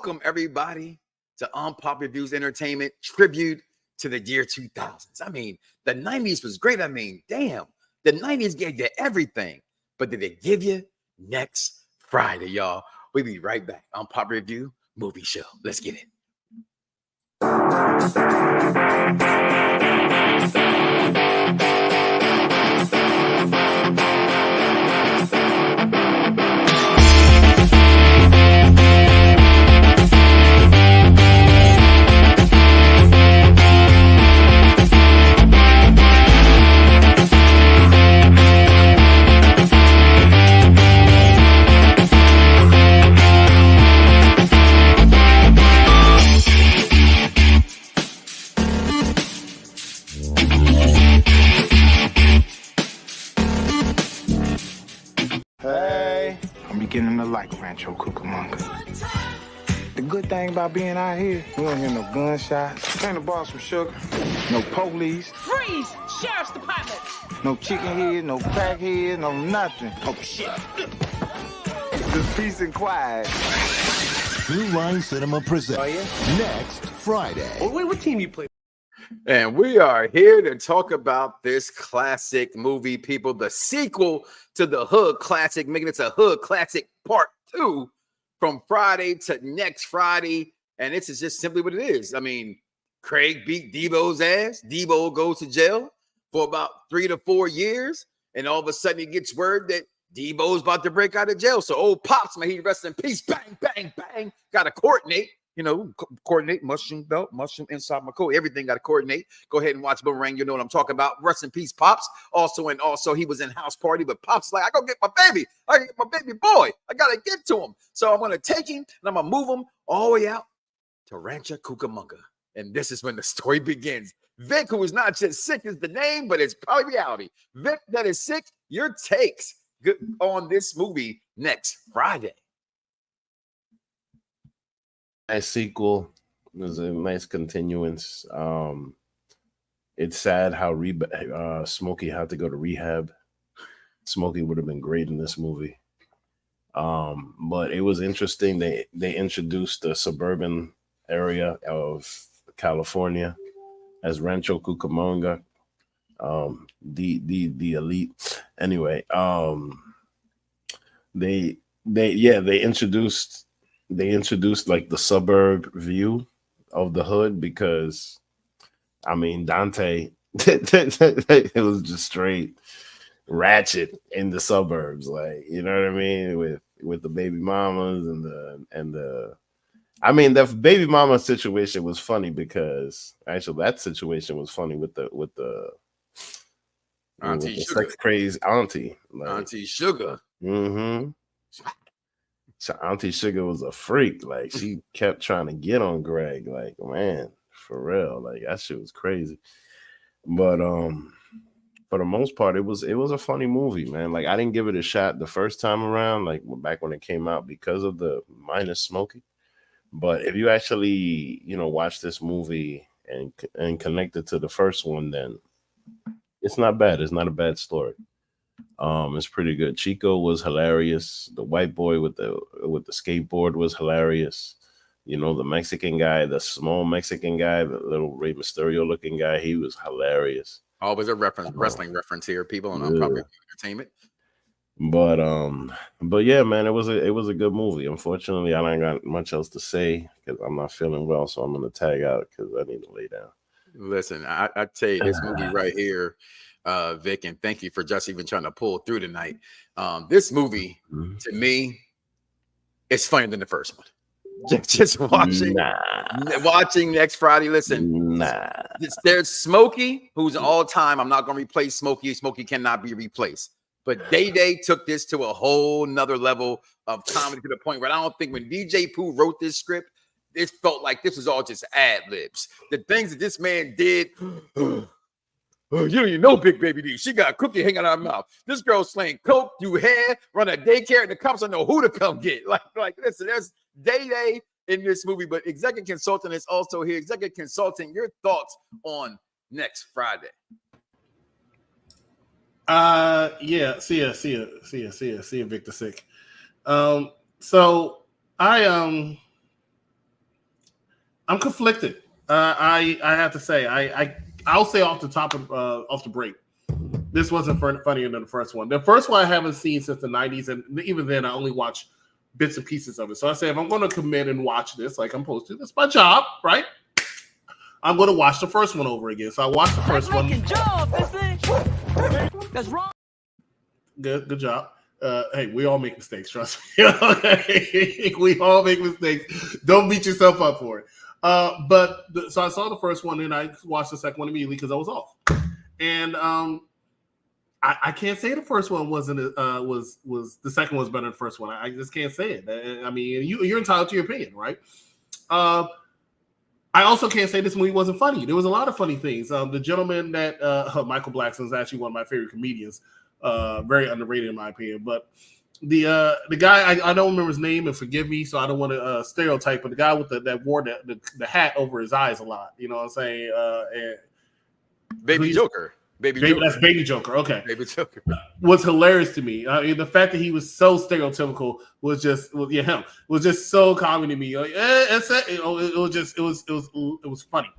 welcome everybody to Unpopular Reviews Entertainment tribute to the year 2000s. I mean, the 90s was great. I mean, damn, the 90s gave you everything. But did it give you? Next Friday, y'all. We'll be right back. Unpopular Review Movie Show. Let's get it. Beginning to like Rancho Cucamonga. The good thing about being out here, we don't hear no gunshots. Trying to borrow some sugar. No police. Freeze! Sheriff's Department! No chicken head, no crack head, no nothing. Oh, shit. Just peace and quiet. Blue Line Cinema presents next Friday. Wait, what team you play? And we are here to talk about this classic movie, people. The sequel to the Hood Classic, making it a Hood Classic Part 2 from Friday to next Friday. And this is just simply what it is. I mean, Craig beat Debo's ass. Debo goes to jail for about 3 to 4 years. And all of a sudden he gets word that Debo's about to break out of jail. So old Pops, may he rest in peace. Bang, bang, bang. Got to coordinate. You know, coordinate, mushroom belt, mushroom inside my coat. Everything got to coordinate. Go ahead and watch Boomerang. You know what I'm talking about. Rest in peace, Pops. Also, he was in House Party, but Pops like, I go get my baby. I get my baby boy. I got to get to him. So I'm going to take him and I'm going to move him all the way out to Rancho Cucamonga. And this is when the story begins. Vic, who is not just sick is the name, but it's probably reality. Vic, that is sick. Your takes on this movie next Friday. Nice sequel. It was a nice continuance. It's sad how Smokey had to go to rehab. Smokey would have been great in this movie. But it was interesting. They introduced the suburban area of California as Rancho Cucamonga. The elite. Anyway, they introduced like the suburb view of the hood because, I mean, Dante, it was just straight ratchet in the suburbs, like, you know what I mean, with the baby mamas and the I mean, the baby mama situation was funny because actually that situation was funny with the Auntie with the Sugar. sex crazy auntie, like, Auntie Sugar. Mm-hmm. So Auntie Sugar was a freak. Like, she kept trying to get on Greg. Like, man, for real. Like, that shit was crazy. But for the most part, it was a funny movie, man. Like, I didn't give it a shot the first time around, like back when it came out, because of the minus Smokey. But if you actually, watch this movie and connect it to the first one, then it's not bad. It's not a bad story. It's pretty good. Chico was hilarious. The white boy with the skateboard was hilarious. The Mexican guy, the small Mexican guy, the little Rey Mysterio looking guy, he was hilarious. Always a wrestling reference here, people, and Unpopular Entertainment. But yeah, man, it was a good movie. Unfortunately, I don't got much else to say because I'm not feeling well, so I'm gonna tag out because I need to lay down. Listen, I tell you, this movie right here, Vic, and thank you for just even trying to pull through tonight. This movie, to me, it's funnier than the first one. Just watching next Friday. Listen, there's Smokey, who's an all-time. I'm not going to replace Smokey. Smokey cannot be replaced. But Day took this to a whole nother level of comedy, to the point where I don't think when DJ Pooh wrote this script, it felt like this was all just ad libs. The things that this man did. You don't even know Big Baby D. She got a cookie hanging out her mouth. This girl slaying coke, do hair, run a daycare, and the cops don't know who to come get. Like listen, there's Day in this movie, but Executive Consultant is also here. Executive Consultant, your thoughts on next Friday? Yeah, see ya, Victor Sick. So I I'm conflicted. I have to say, I'll say off the break, this wasn't funnier than the first one. The first one I haven't seen since the 90s, and even then I only watched bits and pieces of it. So I say, if I'm going to commit and watch this, like I'm supposed to, that's my job, right? I'm going to watch the first one over again. So I watched the first one. That's wrong. Good job. Hey, we all make mistakes, trust me. We all make mistakes. Don't beat yourself up for it. So I saw the first one and I watched the second one immediately because I was off. And I can't say the first one was the second one was better than the first one. I just can't say it. I mean, you're entitled to your opinion, right? I also can't say this movie wasn't funny. There was a lot of funny things. The gentleman that Michael Blackson is actually one of my favorite comedians. Very underrated in my opinion. But the guy I don't remember his name, and forgive me, so I don't want to stereotype. But the guy with that wore the hat over his eyes a lot. You know what I'm saying? Baby Joker. That's Baby Joker. Okay. Baby Joker was hilarious to me. I mean, the fact that he was so stereotypical was just so common to me. Like, it was funny.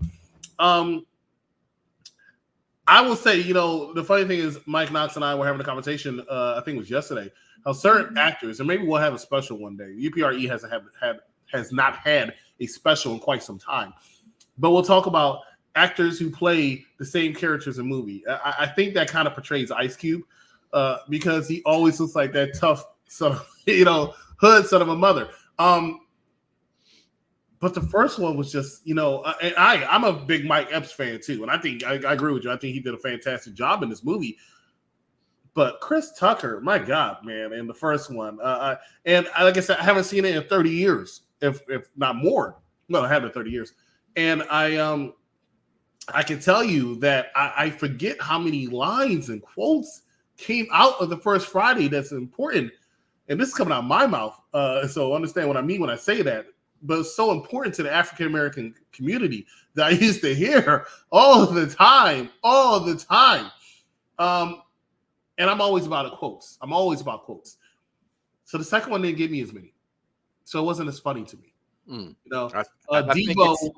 I will say, the funny thing is, Mike Knox and I were having a conversation. I think it was yesterday. How certain actors, and maybe we'll have a special one day. UPRE has not had a special in quite some time, but we'll talk about actors who play the same characters in movie. I think that kind of portrays Ice Cube because he always looks like that tough son of, hood son of a mother. But the first one was just, and I'm a big Mike Epps fan too. And I think I agree with you. I think he did a fantastic job in this movie. But Chris Tucker, my God, man, in the first one. And like I said, I haven't seen it in 30 years, if not more. No, I haven't in 30 years. And I can tell you that I forget how many lines and quotes came out of the first Friday that's important. And this is coming out of my mouth. So understand what I mean when I say that. But it's so important to the African-American community that I used to hear all the time. And I'm always about quotes. So the second one didn't give me as many. So it wasn't as funny to me. Debo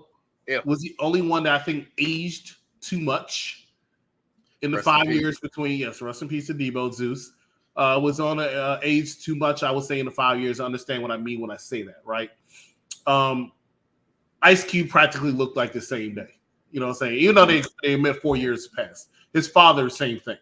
was the only one that I think aged too much in the 5 years between. Yes, rest in peace to Debo. Zeus was on age too much. I would say in the 5 years. I understand what I mean when I say that, right? Ice Cube practically looked like the same day. You know what I'm saying? Even though they admit 4 years passed. His father, same thing.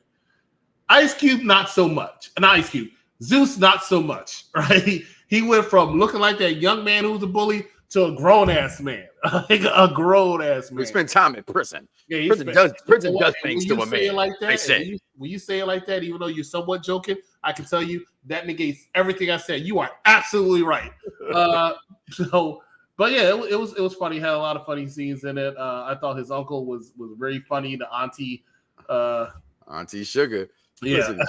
Ice Cube, not so much. And Ice Cube, Zeus, not so much. Right? He went from looking like that young man who was a bully to a grown-ass man. A grown-ass man. We spend time in prison. Yeah, prison does things to a man. Like that, they say. When you say it like that, even though you're somewhat joking, I can tell you that negates everything I said. You are absolutely right. But yeah, it was funny. Had a lot of funny scenes in it. I thought his uncle was very funny. The auntie, Auntie Sugar. Yeah. Listen,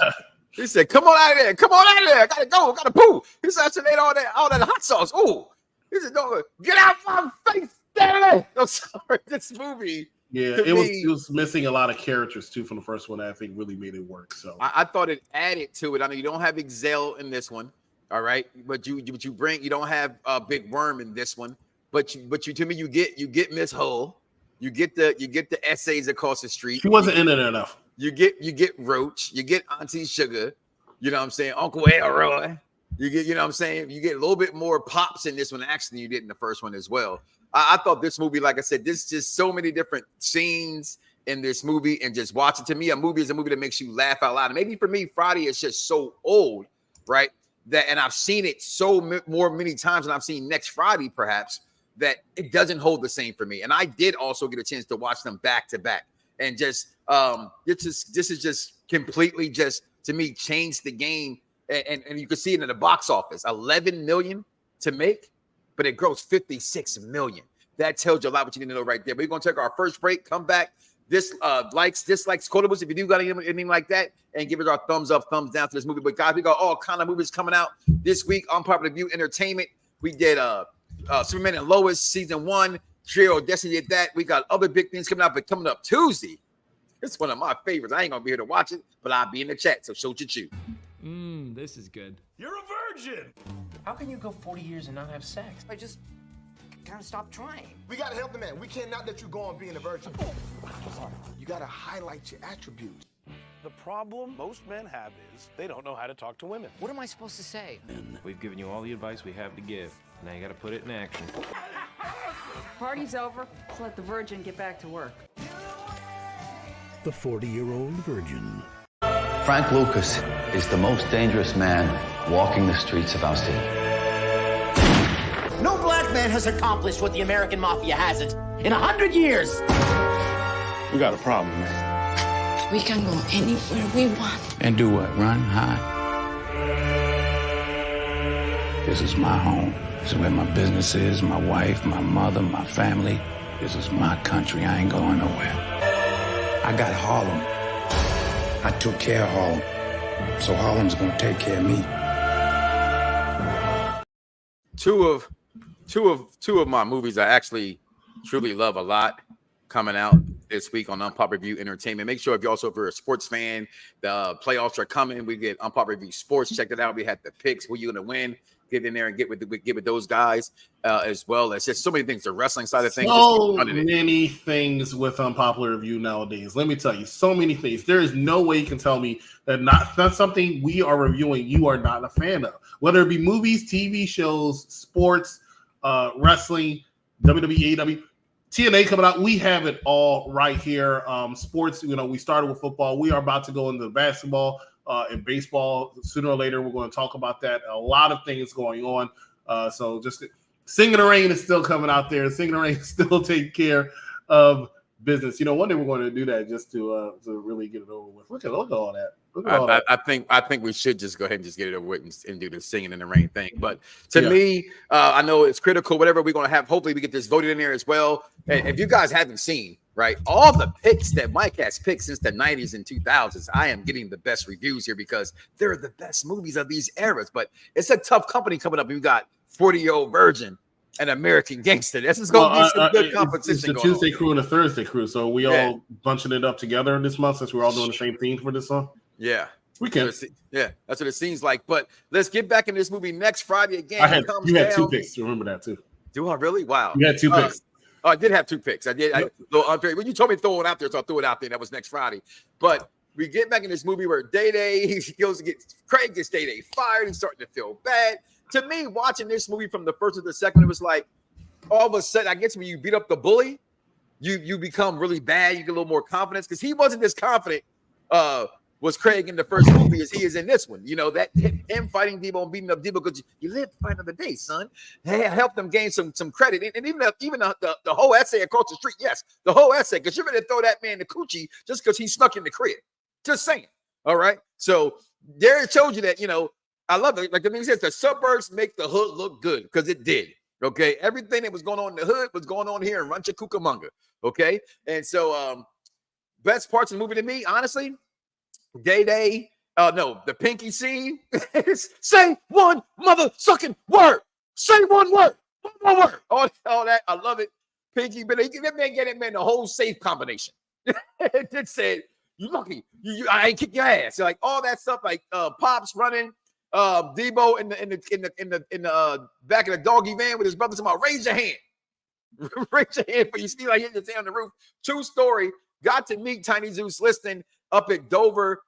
he said, "Come on out of there! Come on out of there! I gotta go! Gotta poo!" He said, "I ate all that hot sauce." Ooh, he said, "Don't get out my face, Daddy!" I'm sorry, this movie. Yeah, it was missing a lot of characters too from the first one. I think really made it work. So I thought it added to it. I know you don't have Excel in this one, all right, but you don't have Big Worm in this one, but you to me you get Miss Hull, you get the essays across the street. She wasn't in it enough. You get Roach, you get Auntie Sugar, you know what I'm saying, Uncle Elroy. You get, you know what I'm saying, you get a little bit more pops in this one actually than you did in the first one as well. I thought this movie, like I said, there's just so many different scenes in this movie, and just watch it. To me, a movie is a movie that makes you laugh out loud. And maybe for me, Friday is just so old, right? And I've seen it many times, and I've seen Next Friday perhaps, that it doesn't hold the same for me. And I did also get a chance to watch them back to back, and this is just completely just, to me, changed the game. And you can see it in the box office, 11 million to make, but it grossed 56 million. That tells you a lot what you need to know right there. But we're going to take our first break, come back. Likes, dislikes, quotables, if you do got anything like that, and give it our thumbs up, thumbs down to this movie. But guys, we got all kind of movies coming out this week on Popular View Entertainment. We did Superman and Lois season 1. Trio of Destiny did that. We got other big things coming out, but coming up Tuesday, it's one of my favorites. I ain't gonna be here to watch it, but I'll be in the chat. So show your chew. This is good. You're a virgin. How can you go 40 years and not have sex? I just Gotta stop trying. We gotta help the man. We cannot let you go on being a virgin. You gotta highlight your attributes. The problem most men have is they don't know how to talk to women. What am I supposed to say? We've given you all the advice we have to give. Now you gotta put it in action. Party's over. Let's let the virgin get back to work. The 40-year-old virgin. Frank Lucas is the most dangerous man walking the streets of our city. No black man has accomplished what the American mafia hasn't in 100 years. We got a problem, man. We can go anywhere we want. And do what? Run, hide? This is my home. This is where my business is, my wife, my mother, my family. This is my country. I ain't going nowhere. I got Harlem. I took care of Harlem. So Harlem's gonna take care of me. Two of my movies I actually truly love a lot coming out this week on Unpop Review Entertainment. Make sure if you're a sports fan, the playoffs are coming. We get Unpop Review Sports. Check that out. We had the picks. Who you going to win? Get in there and get with those guys as well. It's just so many things. The wrestling side of things. So many things with Unpopular Review nowadays. Let me tell you, so many things. There is no way you can tell me that not something we are reviewing you are not a fan of. Whether it be movies, TV shows, sports, wrestling, WWE, AEW, TNA coming out. We have it all right here. Sports, we started with football. We are about to go into basketball and baseball. Sooner or later, we're going to talk about that. A lot of things going on. So just Singing in the Rain is still coming out there. Singing in the Rain still take care of business. One day we're going to do that just to really get it over with. Look at all that. I think we should just go ahead and just get it over with and do the Singing in the Rain thing. But to me, I know it's critical. Whatever we're going to have, hopefully we get this voted in there as well. And if you guys haven't seen, right, all the picks that Mike has picked since the 90s and 2000s, I am getting the best reviews here because they're the best movies of these eras. But it's a tough company coming up. You got 40-Year-Old Virgin and American Gangster. This is going to be some good competition. It's a Tuesday crew and a Thursday crew. So we all bunching it up together this month since we're all doing the same theme for this song. Yeah. We can. Yeah, that's what it seems like. But let's get back in this movie next Friday again. You had 2 picks. Remember that too. Do I really? Wow. You had 2 picks. Oh, I did have 2 picks. I did. Yep. When you told me to throw it out there, so I threw it out there. That was next Friday. But we get back in this movie where Day-Day, he goes to get Craig gets Day-Day fired. He's starting to feel bad. To me, watching this movie from the first to the second, it was like all of a sudden, I guess when you beat up the bully, you become really bad. You get a little more confidence because he wasn't this confident. Was Craig in the first movie as he is in this one? That him fighting Debo and beating up Debo because you live to fight another day, son. Hey, help them gain some credit. And even the whole essay across the street, yes, the whole essay, because you're going to throw that man the coochie just because he snuck in the crib. Just saying. All right. So there it showed you that, I love it. Like the thing says, the suburbs make the hood look good because it did. Okay. Everything that was going on in the hood was going on here in Rancho Cucamonga. Okay. And so best parts of the movie to me, honestly, Day-Day, the pinky scene. Say one mother-sucking word. Say one word. One more word. All that. I love it. Pinky, but that man the whole safe combination. It said, you lucky. I ain't kick your ass. Like all that stuff, like Pops running, Debo in the back of the doggy van with his brother. Somebody raise your hand. Raise your hand for you see like hitting your hand on the roof. True story. Got to meet Tiny Zeus listening up at Dover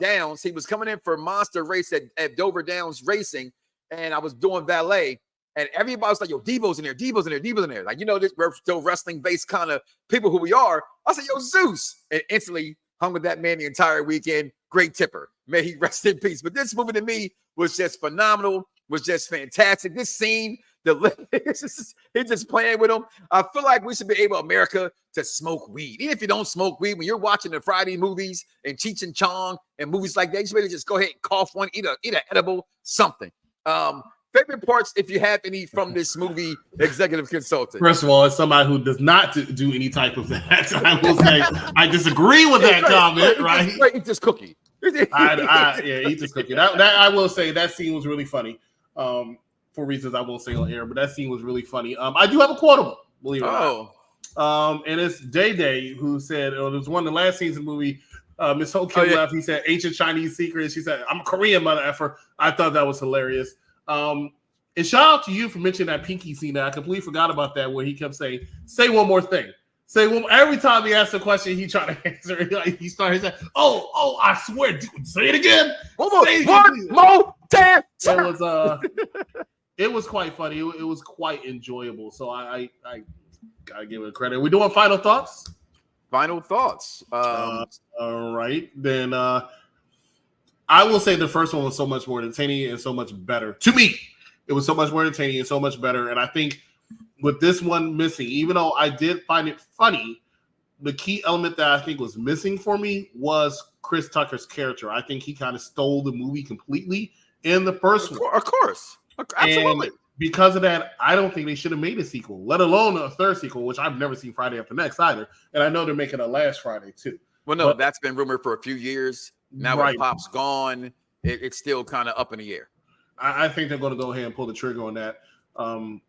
Downs. He was coming in for Monster Race at Dover Downs Racing, and I was doing valet, and everybody was like, yo, Debo's in there, Debo's in there, Debo's in there. Like, this we're still wrestling-based kind of people who we are. I said, yo, Zeus. And instantly hung with that man the entire weekend. Great tipper. May he rest in peace. But this movie to me was just phenomenal, was just fantastic. This scene, he's just playing with him. I feel like we should be able, America, to smoke weed. Even if you don't smoke weed, when you're watching the Friday movies and Cheech and Chong and movies like that, you should be able to just go ahead and cough one, eat an edible, something. Favorite parts, if you have any from this movie, executive consultant. First of all, as somebody who does not do any type of that, I will say I disagree with that comment. Right? Eat this cookie. Eat this cookie. That I will say that scene was really funny. For reasons I won't say on air, but that scene was really funny. I do have a quotable, believe it or not. And it's Day-Day who said, it was one of the last scenes of the movie. Miss Ho Kim left. He said, ancient Chinese secret. She said, I'm a Korean mother effer. I thought that was hilarious. And shout out to you for mentioning that Pinky scene. I completely forgot about that, where he kept saying, "Say one more thing." Say one. Every time he asked a question, he tried to answer it. He started saying, "Oh, I swear, say it again. One more time." It was quite funny. It was quite enjoyable. So I gotta give it credit. We're doing final thoughts. Final thoughts. All right, then. I will say the first one was so much more entertaining and so much better to me. It was so much more entertaining and so much better. And I think with this one missing, even though I did find it funny, the key element that I think was missing for me was Chris Tucker's character. I think he kind of stole the movie completely in the first one. Of course. Absolutely. And because of that, I don't think they should have made a sequel, let alone a third sequel, which I've never seen Friday After Next either. And I know they're making a last Friday too. Well, no, that's been rumored for a few years. Now when Pop's gone, it's still kind of up in the air. I think they're going to go ahead and pull the trigger on that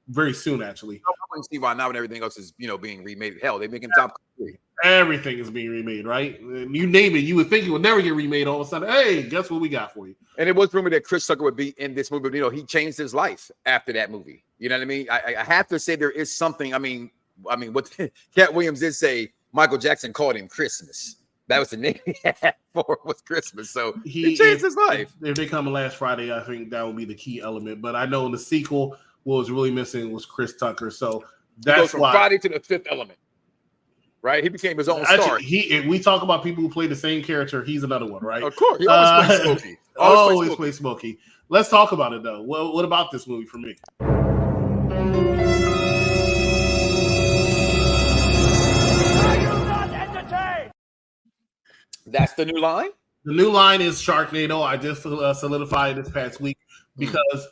very soon, actually. I wouldn't see why not when everything else is, being remade. Hell, they're making top 3. Everything is being remade, right? You name it, you would think it would never get remade. All of a sudden, hey, guess what we got for you? And it was rumored that Chris Tucker would be in this movie, but he changed his life after that movie. You know what I mean? I have to say there is something. I mean, what Cat Williams did say, Michael Jackson called him Christmas. That was the name he had for was Christmas. So he changed his life. If they come last Friday, I think that would be the key element. But I know in the sequel, what was really missing was Chris Tucker. So that's from why Friday to the Fifth Element. Right? He became his own star. If we talk about people who play the same character, he's another one, right? Of course. He always plays Smokey. Always plays Smokey. Let's talk about it, though. What about this movie for me? That's the new line? The new line is Sharknado. I just solidified this past week because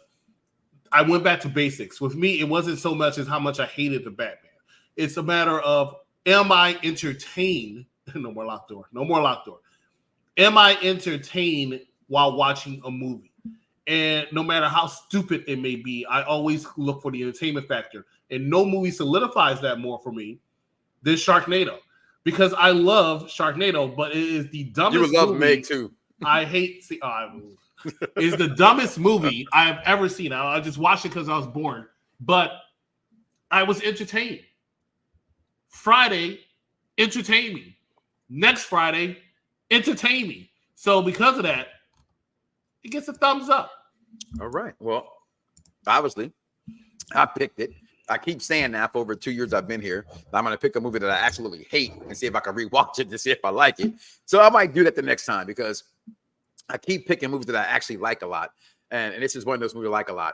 I went back to basics. With me, it wasn't so much as how much I hated the Batman. It's a matter of, am I entertained? No more locked door. No more locked door. Am I entertained while watching a movie? And no matter how stupid it may be, I always look for the entertainment factor. And no movie solidifies that more for me than Sharknado. Because I love Sharknado, but it is the dumbest movie. You would love Meg too. I hate. It's the dumbest movie I have ever seen. I just watched it because I was bored, but I was entertained. Friday, entertain me. Next Friday, entertain me. So because of that, it gets a thumbs up. All right. Well, obviously, I picked it. I keep saying now for over 2 years I've been here, I'm going to pick a movie that I absolutely hate and see if I can rewatch it to see if I like it. So I might do that the next time because I keep picking movies that I actually like a lot. And this is one of those movies I like a lot.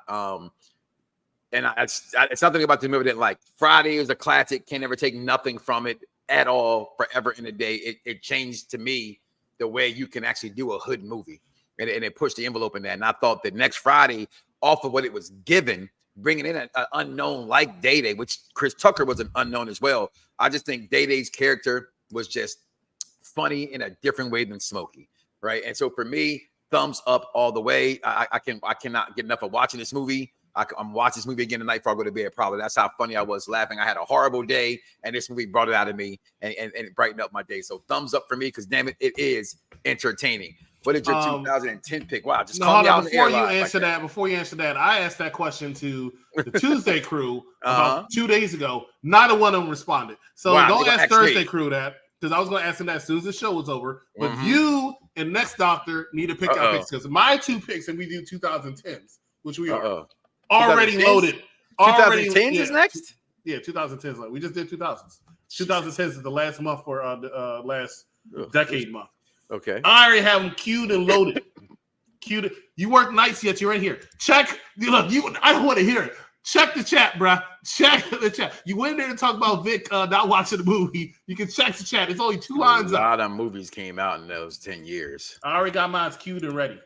And it's something about the movie that like Friday is a classic, can't ever take nothing from it at all forever in a day. It changed to me the way you can actually do a hood movie. And it pushed the envelope in that. And I thought that Next Friday, off of what it was given, bringing in an unknown like Day-Day, which Chris Tucker was an unknown as well. I just think Day-Day's character was just funny in a different way than Smokey, right? And so for me, thumbs up all the way. I cannot get enough of watching this movie. I'm watching this movie again tonight before I go to bed. Probably that's how funny I was laughing. I had a horrible day, and this movie brought it out of me and it brightened up my day. So thumbs up for me because damn it, it is entertaining. What is your 2010 pick? Wow, just call me out before you answer that. Before you answer that, I asked that question to the Tuesday crew about 2 days ago. Neither one of them responded. So don't ask Thursday crew that because I was going to ask them that as soon as the show was over. But you and Next Doctor need to pick our picks because my 2 picks, and we do 2010s, which we are already loaded. 2010s is next. Yeah, 2010s. Like we just did 2000s. 2010s is the last month for the last decade month. Okay. I already have them queued and loaded. You work nights yet? You're in here. Check. Look, I don't want to hear it. Check the chat, bruh. Check the chat. You went in there to talk about Vic not watching the movie. You can check the chat. It's only 2 lines up. A lot of movies came out in those 10 years. I already got mine queued and ready.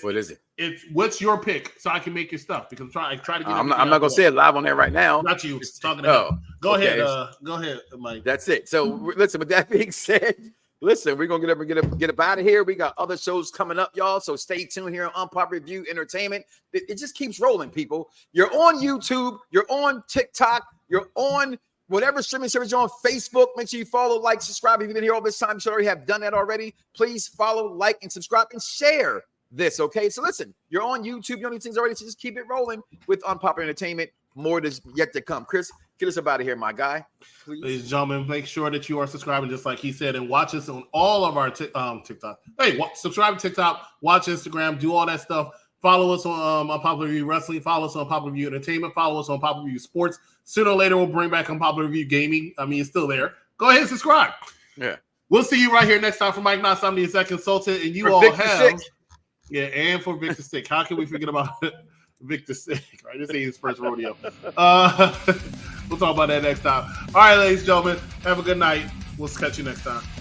What is it? It's what's your pick so I can make your stuff because I try to get. I'm not gonna say it live on there right now. Not you. Talking to him. Go ahead. Go ahead, Mike. That's it. So listen. With that being said. Listen, we're gonna get up out of here. We got other shows coming up, y'all. So stay tuned here on Unpop Review Entertainment. It just keeps rolling, people. You're on YouTube, you're on TikTok, you're on whatever streaming service you're on. Facebook. Make sure you follow, like, subscribe. If you've been here all this time, you should already have done that already. Please follow, like, and subscribe and share this. Okay, so listen, you're on YouTube. You know these things already, so just keep it rolling with Unpopular Entertainment. More is yet to come. Chris, get us up out of here, my guy. Please. Ladies and gentlemen, make sure that you are subscribing, just like he said, and watch us on all of our TikTok. Hey, subscribe to TikTok, watch Instagram, do all that stuff. Follow us on Unpopular Review Wrestling. Follow us on Unpopular Review Entertainment. Follow us on Unpopular Review Sports. Sooner or later, we'll bring back Unpopular Review Gaming. I mean, it's still there. Go ahead and subscribe. Yeah. We'll see you right here next time for Mike Knox. I'm the Exec Consultant, and you for all Victor have... Stick. Yeah, and for Victor Stick. How can we forget about Victor Stick? Right, this ain't his first rodeo. We'll talk about that next time. All right, ladies and gentlemen, have a good night. We'll catch you next time.